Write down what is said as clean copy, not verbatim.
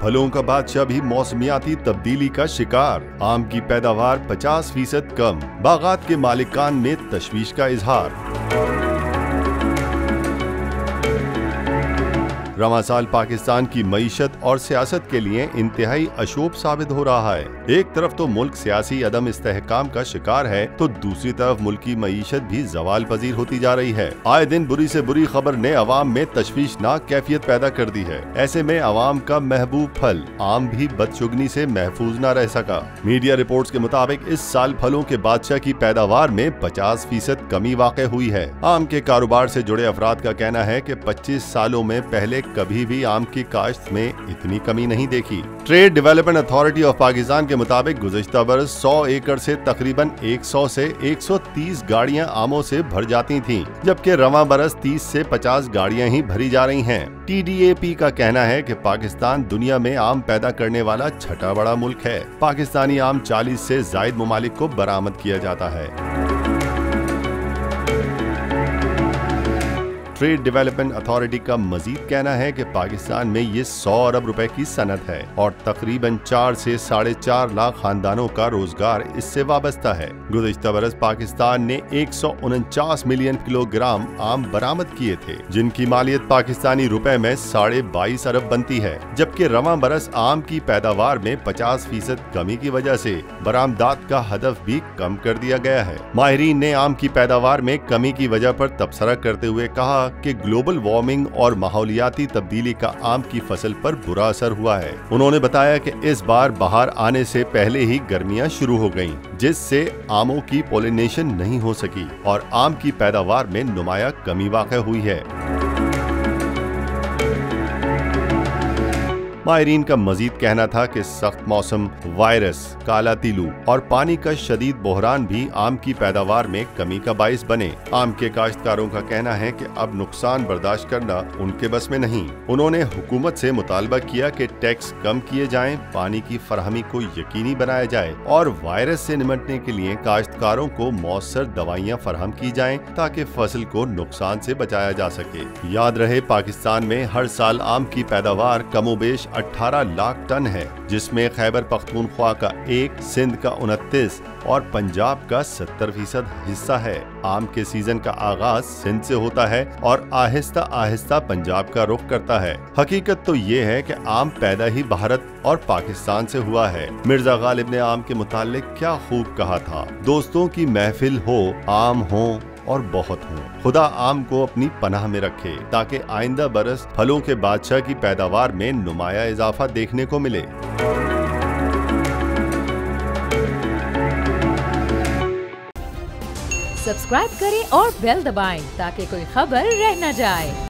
फलों का बादशाह भी मौसमियाती तब्दीली का शिकार। आम की पैदावार 50% कम, बागात के मालिकान में तशवीश का इजहार। रवां साल पाकिस्तान की मईशत और सियासत के लिए इंतहाई अशोभ साबित हो रहा है। एक तरफ तो मुल्क सियासी अदम इस्तेहकाम का शिकार है, तो दूसरी तरफ मुल्क की मईशत भी जवाल पजीर होती जा रही है। आए दिन बुरी से बुरी खबर ने अवाम में तशवीशनाक कैफियत पैदा कर दी है। ऐसे में अवाम का महबूब फल आम भी बदशुगनी से महफूज न रह सका। मीडिया रिपोर्ट्स के मुताबिक इस साल फलों के बादशाह की पैदावार में 50% कमी वाक़ई हुई है। आम के कारोबार से जुड़े अफराद का कहना है कि 25 सालों में पहले कभी भी आम की काश्त में इतनी कमी नहीं देखी। Trade development authority of Pakistan के मुताबिक गुज़श्ता बरस 100 एकड़ से तकरीबन 100 से 130 गाड़ियां आमों से भर जाती थीं, जबकि रवां बरस 30 से 50 गाड़ियां ही भरी जा रही हैं। TDAP का कहना है कि पाकिस्तान दुनिया में आम पैदा करने वाला छठा बड़ा मुल्क है। पाकिस्तानी आम 40 से ज़ायद ममालिक को बरामद किया जाता है। ट्रेड डेवलपमेंट अथॉरिटी का मजीद कहना है कि पाकिस्तान में ये 100 अरब रुपए की सनत है और तकरीबन 4 से 4.5 लाख खानदानों का रोजगार इससे वाबस्ता है। गुज़श्ता बरस पाकिस्तान ने 149 मिलियन किलोग्राम आम बरामद किए थे, जिनकी मालियत पाकिस्तानी रुपए में 22.5 अरब बनती है, जबकि रवां बरस आम की पैदावार में 50% कमी की वजह से बरामदात का हदफ भी कम कर दिया गया है। माहिरीन ने आम की पैदावार में कमी की वजह पर तबसरा करते हुए कहा कि ग्लोबल वार्मिंग और माहौलियाती तब्दीली का आम की फसल पर बुरा असर हुआ है। उन्होंने बताया कि इस बार बाहर आने से पहले ही गर्मियां शुरू हो गईं, जिससे आमों की पोलिनेशन नहीं हो सकी और आम की पैदावार में नुमाया कमी वाक़ई हुई है। माहिरीन का मजीद कहना था कि सख्त मौसम, वायरस, काला तीलू और पानी का शदीद बहरान भी आम की पैदावार में कमी का बाइस बने। आम के काश्तकारों का कहना है कि अब नुकसान बर्दाश्त करना उनके बस में नहीं। उन्होंने हुकूमत से मुतालबा किया कि टैक्स कम किए जाएं, पानी की फराहमी को यकीनी बनाया जाए और वायरस से निपटने के लिए काश्तकारों को मौसर दवाइयाँ फराहम की जाएं, ताकि फसल को नुकसान से बचाया जा सके। याद रहे, पाकिस्तान में हर साल आम की पैदावार कमोबेश 18 लाख टन है, जिसमें खैबर पख्तूनख्वा का 1, सिंध का 29 और पंजाब का 70% हिस्सा है। आम के सीजन का आगाज सिंध से होता है और आहिस्ता आहिस्ता पंजाब का रुख करता है। हकीकत तो ये है कि आम पैदा ही भारत और पाकिस्तान से हुआ है। मिर्जा गालिब ने आम के मुताल्लिक क्या खूब कहा था, दोस्तों की महफिल हो, आम हो और बहुत हो। खुदा आम को अपनी पनाह में रखे ताकि आइंदा बरस फलों के बादशाह की पैदावार में नुमाया इजाफा देखने को मिले। सब्सक्राइब करें और बेल दबाएं ताकि कोई खबर रह न जाए।